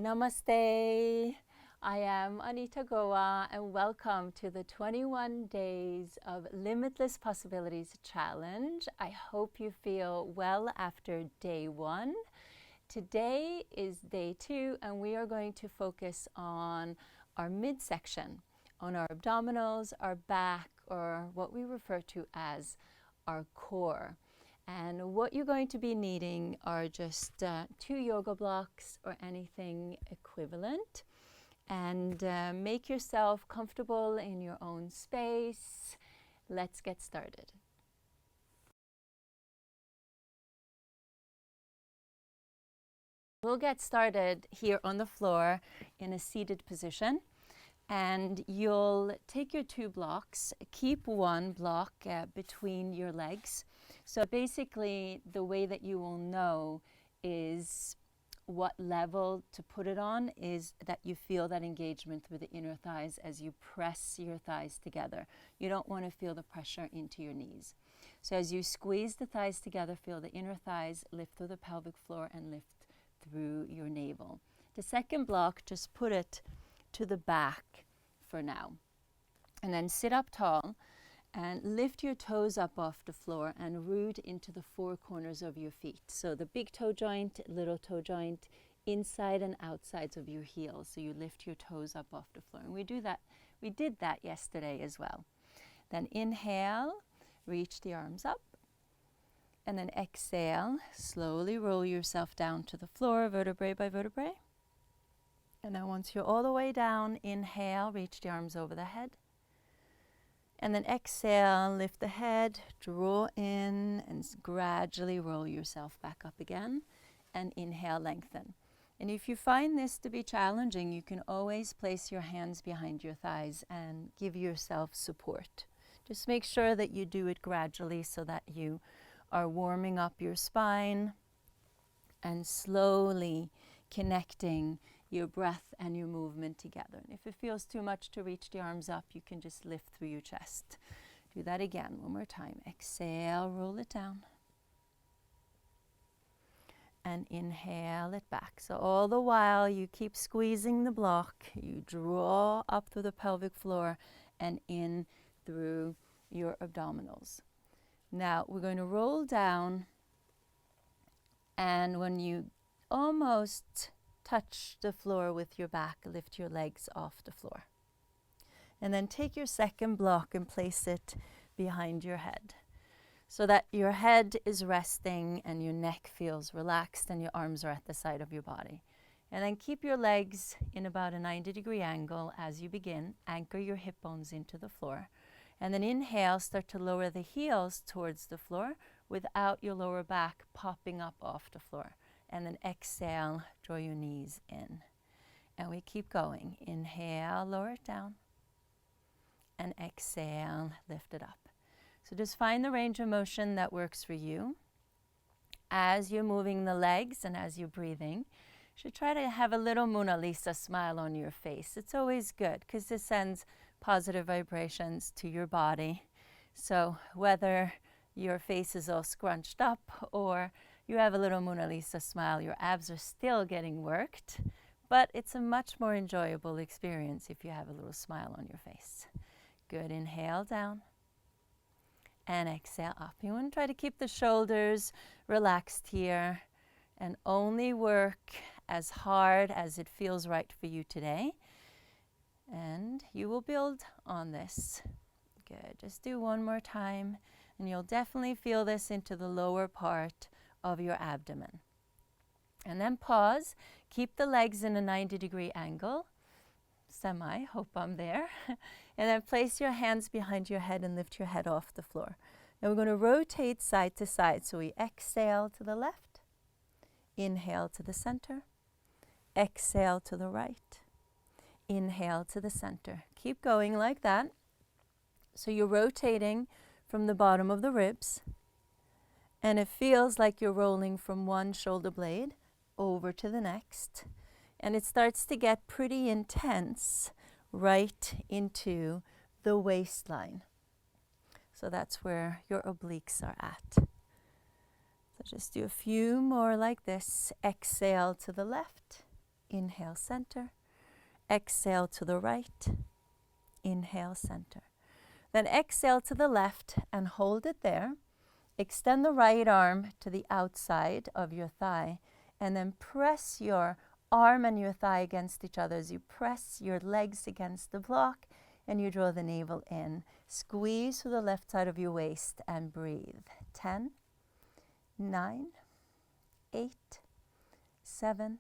Namaste. I am Anita and welcome to the 21 Days of Limitless Possibilities Challenge. I hope you feel well after day 1. Today is day 2 and we are going to focus on our midsection, on our abdominals, our back, or what we refer to as our core. And what you're going to be needing are just 2 yoga blocks or anything equivalent. And make yourself comfortable in your own space. Let's get started. We'll get started here on the floor in a seated position. And you'll take your 2 blocks, keep 1 block between your legs. So basically the way that you will know is what level to put it on is that you feel that engagement through the inner thighs as you press your thighs together. You don't want to feel the pressure into your knees. So as you squeeze the thighs together, feel the inner thighs lift through the pelvic floor and lift through your navel. The second block, just put it to the back for now. And then sit up tall and lift your toes up off the floor and root into the 4 corners of your feet. So the big toe joint, little toe joint, inside and outsides of your heels. So you lift your toes up off the floor. And we did that yesterday as well. Then inhale, reach the arms up. And then exhale, slowly roll yourself down to the floor, vertebrae by vertebrae. And then once you're all the way down, inhale, reach the arms over the head. And then exhale, lift the head, draw in, and gradually roll yourself back up again. And inhale, lengthen. And if you find this to be challenging, you can always place your hands behind your thighs and give yourself support. Just make sure that you do it gradually so that you are warming up your spine and slowly connecting your breath and your movement together. And if it feels too much to reach the arms up, you can just lift through your chest. Do that again, one more time. Exhale, roll it down. And inhale it back. So all the while you keep squeezing the block, you draw up through the pelvic floor and in through your abdominals. Now we're going to roll down, and when you almost touch the floor with your back, lift your legs off the floor. And then take your second block and place it behind your head so that your head is resting and your neck feels relaxed and your arms are at the side of your body. And then keep your legs in about a 90-degree angle as you begin. Anchor your hip bones into the floor. And then inhale, start to lower the heels towards the floor without your lower back popping up off the floor. And then exhale, draw your knees in. And we keep going. Inhale, lower it down. And exhale, lift it up. So just find the range of motion that works for you. As you're moving the legs and as you're breathing, you should try to have a little Mona Lisa smile on your face. It's always good because this sends positive vibrations to your body. So whether your face is all scrunched up or you have a little Mona Lisa smile, your abs are still getting worked, but it's a much more enjoyable experience if you have a little smile on your face. Good, inhale down and exhale up. You want to try to keep the shoulders relaxed here and only work as hard as it feels right for you today. And you will build on this. Good, just do one more time and you'll definitely feel this into the lower part of your abdomen. And then pause, keep the legs in a 90-degree angle, hope I'm there. And then place your hands behind your head and lift your head off the floor. Now we're going to rotate side to side. So we exhale to the left, inhale to the center, exhale to the right, inhale to the center. Keep going like that. So you're rotating from the bottom of the ribs, and it feels like you're rolling from one shoulder blade over to the next. And it starts to get pretty intense right into the waistline. So that's where your obliques are at. So just do a few more like this. Exhale to the left, Inhale, center. Exhale to the right. Inhale, center. Then exhale to the left and hold it there. Extend the right arm to the outside of your thigh and then press your arm and your thigh against each other as you press your legs against the block and you draw the navel in. Squeeze through the left side of your waist and breathe. 10, 9, 8, 7,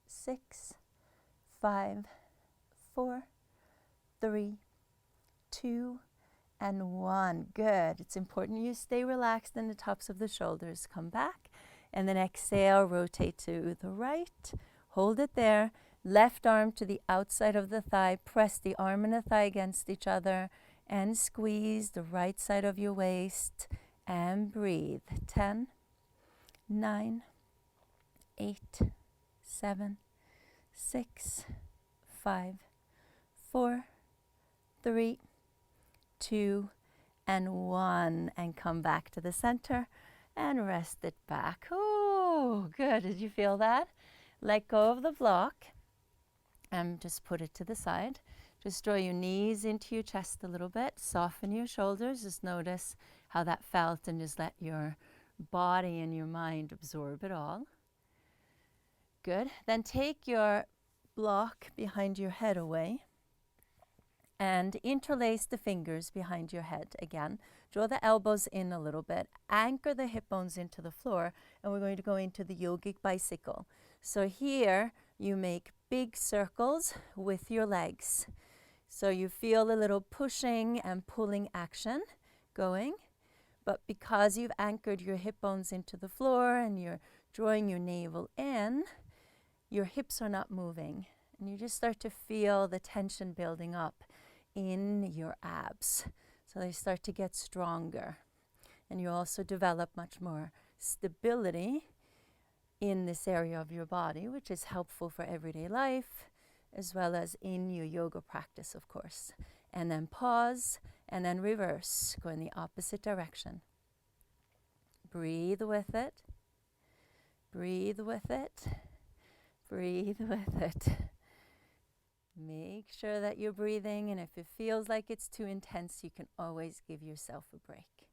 6, 5, 4, 3, 2, and 1. Good. It's important you stay relaxed in the tops of the shoulders. Come back and then exhale, rotate to the right. Hold it there. Left arm to the outside of the thigh. Press the arm and the thigh against each other and squeeze the right side of your waist and breathe. 10, 9, 8, 7, 6, 5, 4, 3, 2, and 1. And come back to the center and rest it back. Oh, good. Did you feel that? Let go of the block and just put it to the side. Just draw your knees into your chest a little bit. Soften your shoulders. Just notice how that felt and just let your body and your mind absorb it all. Good. Then take your block behind your head away and interlace the fingers behind your head again. Draw the elbows in a little bit. Anchor the hip bones into the floor, and we're going to go into the Yogic Bicycle. So here you make big circles with your legs. So you feel a little pushing and pulling action going, but because you've anchored your hip bones into the floor and you're drawing your navel in, your hips are not moving. And you just start to feel the tension building up in your abs. So they start to get stronger. And you also develop much more stability in this area of your body, which is helpful for everyday life, as well as in your yoga practice, of course. And then pause, and then reverse. Go in the opposite direction. Breathe with it. Breathe with it. Breathe with it. Make sure that you're breathing, and if it feels like it's too intense, you can always give yourself a break.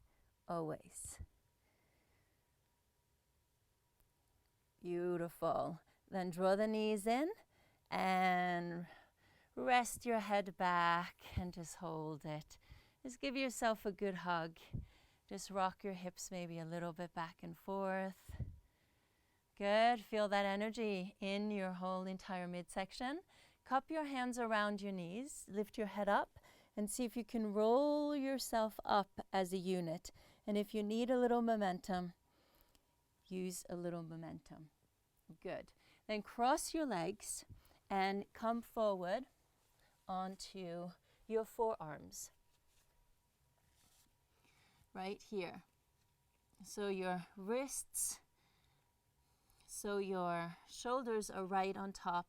Always. Beautiful. Then draw the knees in and rest your head back and just hold it. Just give yourself a good hug. Just rock your hips maybe a little bit back and forth. Good. Feel that energy in your whole entire midsection. Cup your hands around your knees. Lift your head up and see if you can roll yourself up as a unit. And if you need a little momentum, use a little momentum. Good. Then cross your legs and come forward onto your forearms. Right here. So your wrists, so your shoulders are right on top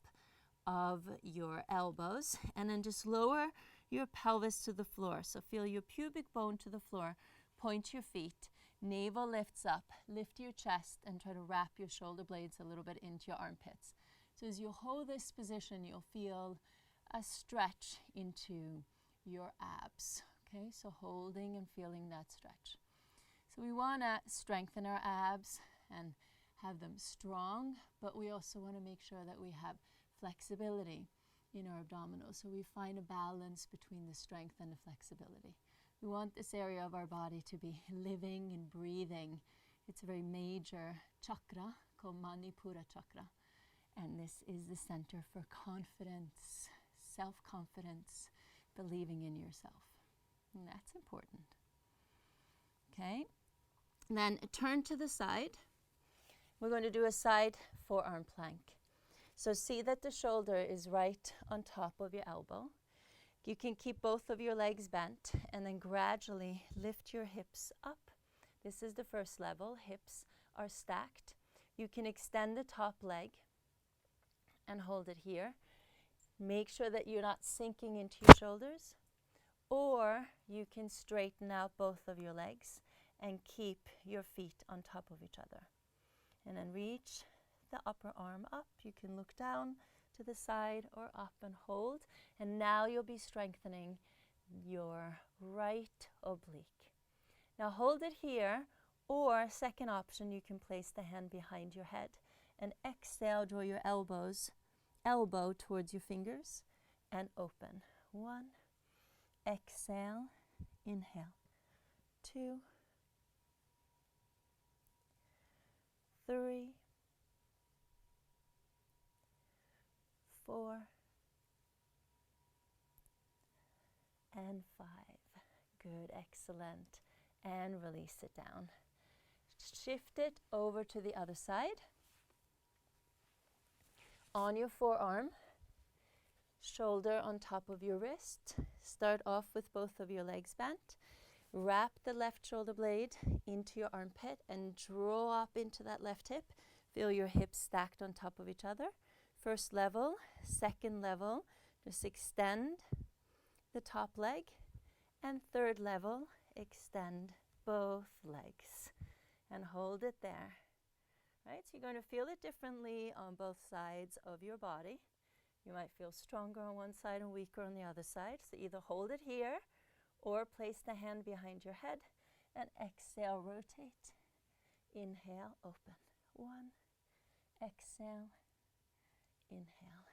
of your elbows, and then just lower your pelvis to the floor. So feel your pubic bone to the floor. Point your feet. Navel lifts up. Lift your chest and try to wrap your shoulder blades a little bit into your armpits. So as you hold this position, you'll feel a stretch into your abs. Okay, so holding and feeling that stretch. So we want to strengthen our abs and have them strong, but we also want to make sure that we have flexibility in our abdominals. So we find a balance between the strength and the flexibility. We want this area of our body to be living and breathing. It's a very major chakra called Manipura chakra. And this is the center for confidence, self-confidence, believing in yourself. And that's important. Okay. And then turn to the side. We're going to do a side forearm plank. So see that the shoulder is right on top of your elbow. You can keep both of your legs bent and then gradually lift your hips up. This is the first level. Hips are stacked. You can extend the top leg and hold it here. Make sure that you're not sinking into your shoulders. Or you can straighten out both of your legs and keep your feet on top of each other. And then reach the upper arm up. You can look down to the side or up and hold. And now you'll be strengthening your right oblique. Now hold it here, or second option, you can place the hand behind your head. And exhale, draw your elbow towards your fingers and open. 1, exhale, inhale. 2, 3, 4, and 5. Good, excellent. And release it down. Shift it over to the other side. On your forearm, shoulder on top of your wrist. Start off with both of your legs bent. Wrap the left shoulder blade into your armpit and draw up into that left hip. Feel your hips stacked on top of each other. First level, second level, just extend the top leg. And third level, extend both legs and hold it there. Right, so you're going to feel it differently on both sides of your body. You might feel stronger on one side and weaker on the other side. So either hold it here or place the hand behind your head and exhale, rotate. Inhale, open. 1, exhale, inhale.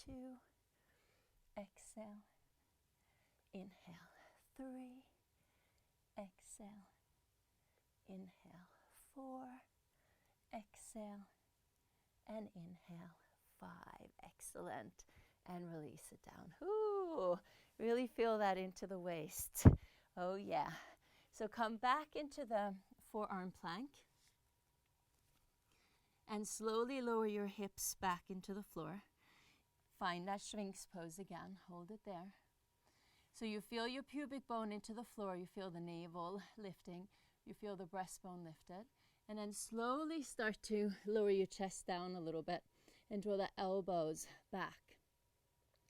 2, exhale, inhale. 3, exhale, inhale. 4, exhale, and inhale. 5, excellent, and release it down. Ooh, really feel that into the waist. Oh yeah. So come back into the forearm plank and slowly lower your hips back into the floor. Find that Sphinx pose again. Hold it there. So you feel your pubic bone into the floor. You feel the navel lifting. You feel the breastbone lifted. And then slowly start to lower your chest down a little bit and draw the elbows back,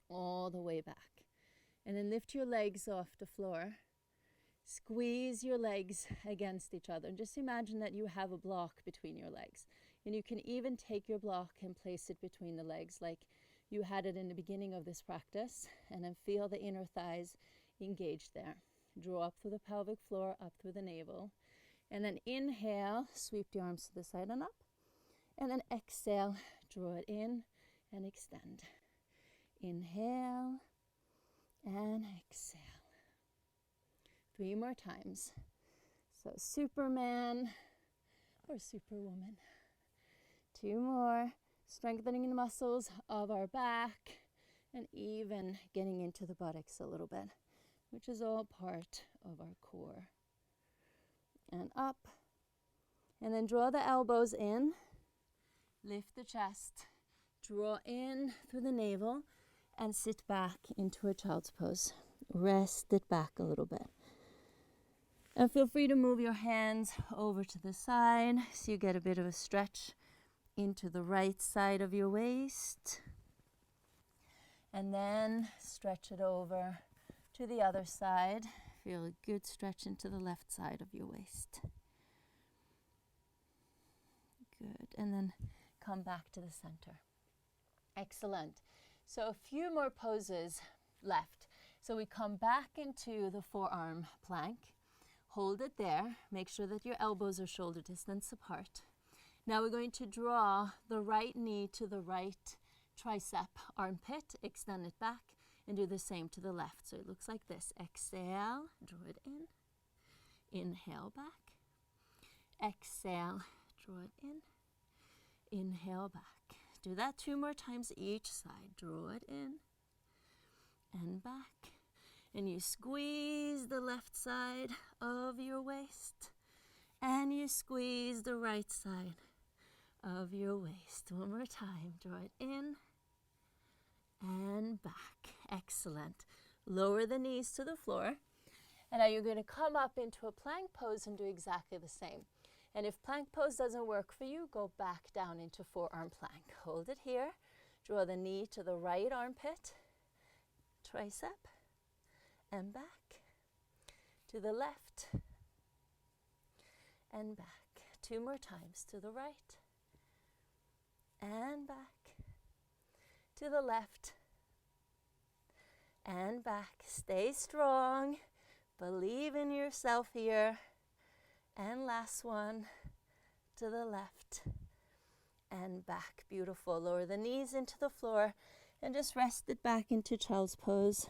all the way back. And then lift your legs off the floor. Squeeze your legs against each other. And just imagine that you have a block between your legs. And you can even take your block and place it between the legs like you had it in the beginning of this practice. And then feel the inner thighs engaged there. Draw up through the pelvic floor, up through the navel. And then inhale, sweep the arms to the side and up. And then exhale, draw it in and extend. Inhale and exhale. 3 more times. So Superman or Superwoman. 2 more. Strengthening the muscles of our back and even getting into the buttocks a little bit, which is all part of our core. And up. And then draw the elbows in. Lift the chest. Draw in through the navel and sit back into a child's pose. Rest it back a little bit. And feel free to move your hands over to the side so you get a bit of a stretch into the right side of your waist. And then stretch it over to the other side. Feel a good stretch into the left side of your waist. Good. And then come back to the center. Excellent. So a few more poses left. So we come back into the forearm plank. Hold it there. Make sure that your elbows are shoulder distance apart. Now we're going to draw the right knee to the right tricep armpit. Extend it back and do the same to the left. So it looks like this. Exhale, draw it in. Inhale back. Exhale, draw it in. Inhale back. Do that 2 more times each side. Draw it in and back. And you squeeze the left side of your waist. And you squeeze the right side of your waist. 1 more time. Draw it in and back. Excellent. Lower the knees to the floor. And now you're going to come up into a plank pose and do exactly the same. And if plank pose doesn't work for you, go back down into forearm plank. Hold it here. Draw the knee to the right armpit, tricep, and back. To the left, and back. 2 more times. To the right, and back. To the left and back. Stay strong. Believe in yourself here. And last one, to the left and back. Beautiful. Lower the knees into the floor and just rest it back into child's pose.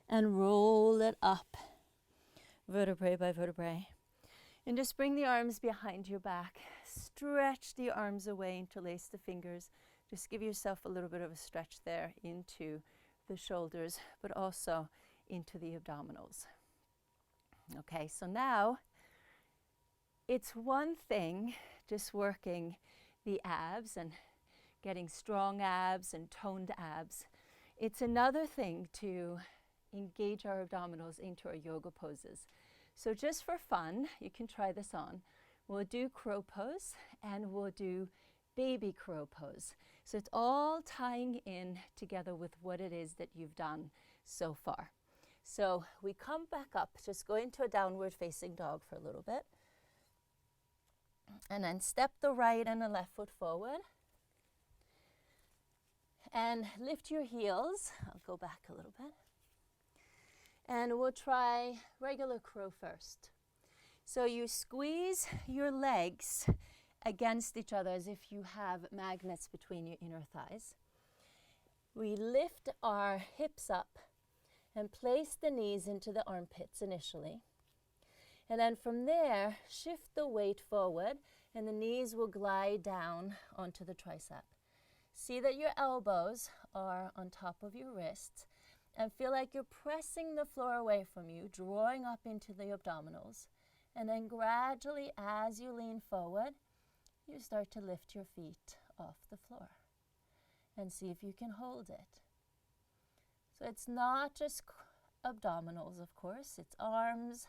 And roll it up, vertebrae by vertebrae. And just bring the arms behind your back. Stretch the arms away, interlace the fingers. Just give yourself a little bit of a stretch there into the shoulders, but also into the abdominals. Okay, so now it's one thing just working the abs and getting strong abs and toned abs. It's another thing to engage our abdominals into our yoga poses. So just for fun, you can try this on. We'll do crow pose and we'll do baby crow pose. So it's all tying in together with what it is that you've done so far. So we come back up, just go into a downward facing dog for a little bit. And then step the right and the left foot forward. And lift your heels. I'll go back a little bit. And we'll try regular crow first. So you squeeze your legs against each other as if you have magnets between your inner thighs. We lift our hips up and place the knees into the armpits initially. And then from there, shift the weight forward and the knees will glide down onto the tricep. See that your elbows are on top of your wrists and feel like you're pressing the floor away from you, drawing up into the abdominals. And then gradually, as you lean forward, you start to lift your feet off the floor and see if you can hold it. So it's not just abdominals, of course, it's arms.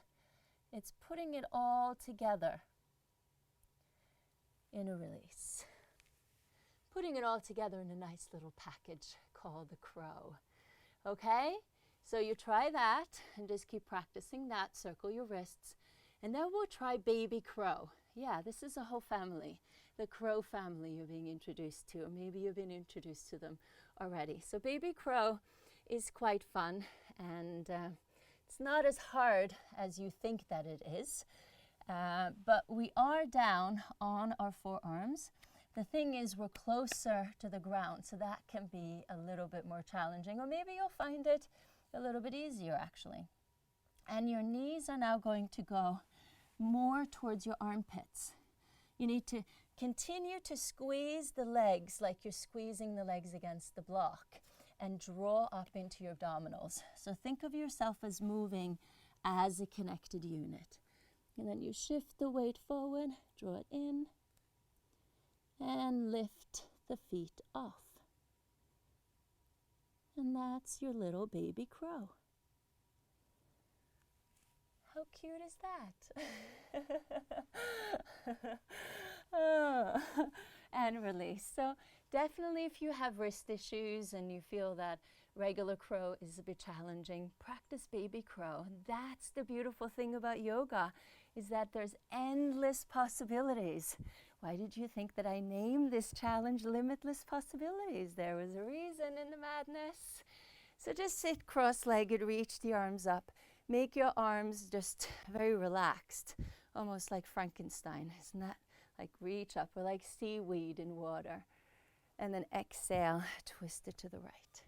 It's putting it all together in a release. Putting it all together in a nice little package called the crow. Okay? So you try that and just keep practicing that. Circle your wrists. And then we'll try baby crow. Yeah, this is a whole family. The crow family you're being introduced to, or maybe you've been introduced to them already. So baby crow is quite fun, and it's not as hard as you think that it is. But we are down on our forearms. The thing is, we're closer to the ground, so that can be a little bit more challenging, or maybe you'll find it a little bit easier actually. And your knees are now going to go more towards your armpits. You need to continue to squeeze the legs like you're squeezing the legs against the block and draw up into your abdominals. So think of yourself as moving as a connected unit. And then you shift the weight forward, draw it in, and lift the feet off. And that's your little baby crow. How cute is that? Oh. And release. So definitely if you have wrist issues and you feel that regular crow is a bit challenging, practice baby crow. That's the beautiful thing about yoga, is that there's endless possibilities. Why did you think that I named this challenge Limitless Possibilities? There was a reason in the madness. So just sit cross-legged, reach the arms up. Make your arms just very relaxed, almost like Frankenstein. Isn't that? Like reach up, or like seaweed in water. And then exhale, twist it to the right.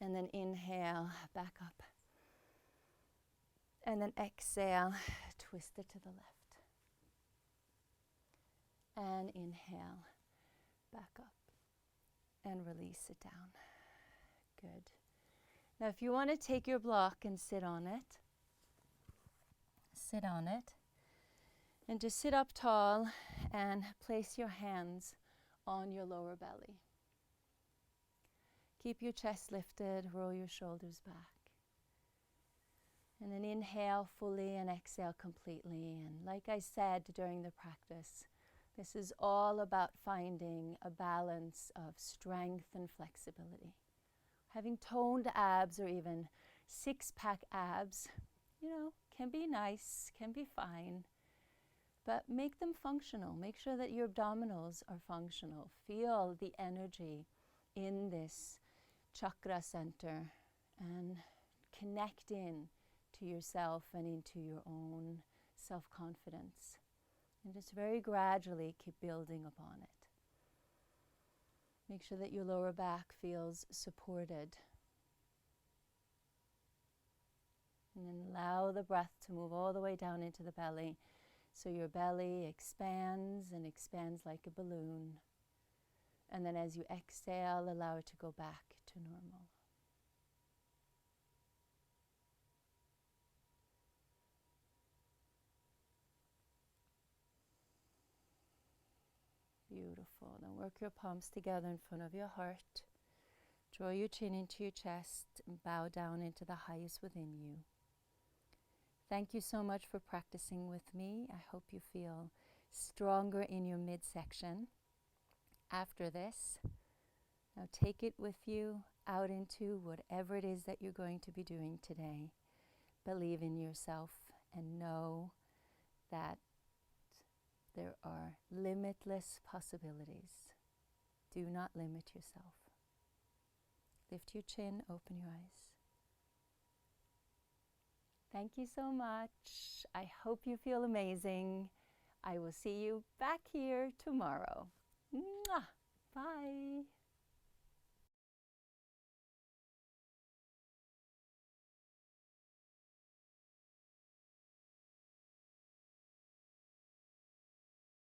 And then inhale, back up. And then exhale, twist it to the left. And inhale, back up. And release it down. Good. Now if you want to take your block and sit on it. Sit on it. And just sit up tall and place your hands on your lower belly. Keep your chest lifted, roll your shoulders back. And then inhale fully and exhale completely. And like I said during the practice, this is all about finding a balance of strength and flexibility. Having toned abs or even six-pack abs, can be nice, can be fine. But make them functional. Make sure that your abdominals are functional. Feel the energy in this chakra center and connect in to yourself and into your own self-confidence. And just very gradually keep building upon it. Make sure that your lower back feels supported. And then allow the breath to move all the way down into the belly. So your belly expands and expands like a balloon. And then as you exhale, allow it to go back to normal. Beautiful. Now work your palms together in front of your heart. Draw your chin into your chest and bow down into the highest within you. Thank you so much for practicing with me. I hope you feel stronger in your midsection after this. Now take it with you out into whatever it is that you're going to be doing today. Believe in yourself and know that there are limitless possibilities. Do not limit yourself. Lift your chin, open your eyes. Thank you so much. I hope you feel amazing. I will see you back here tomorrow. Mwah! Bye.